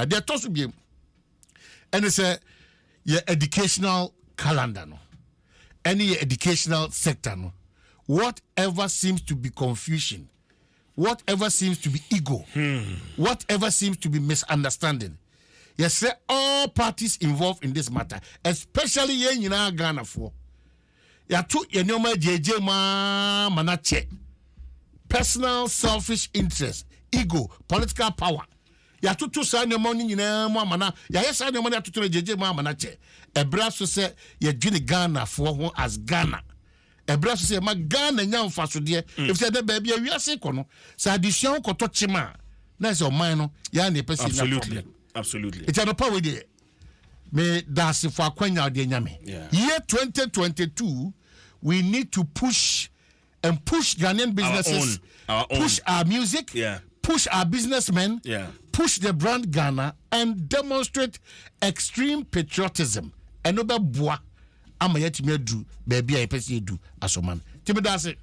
They toss to be, and it's a your educational calendar, no, any educational sector, no, whatever seems to be confusion, whatever seems to be ego, whatever seems to be misunderstanding. Yes, sir, all parties involved in this matter, especially in Ghana for. Ya tu yenoma JJ ma manache. Personal selfish interest, ego, political power. Ya tu sa money nyina mo mana. Ya yesa money ya tu JJ ma manache. Ebra so say ye dwene Ghana for ho as Ghana. Ebra so say ma Ghana nya mfaso de. If say the baby wiase ko no. Sa addition ko to chima. Na say o man no ya na person na problem. Absolutely. It's an power there. Me that's for akwanya de nyame. Year 2022 we need to push Ghanaian businesses, push our music, push our businessmen, push the brand Ghana and demonstrate extreme patriotism. And no boa ama yet me do baby I person do asoman. Timi that's it.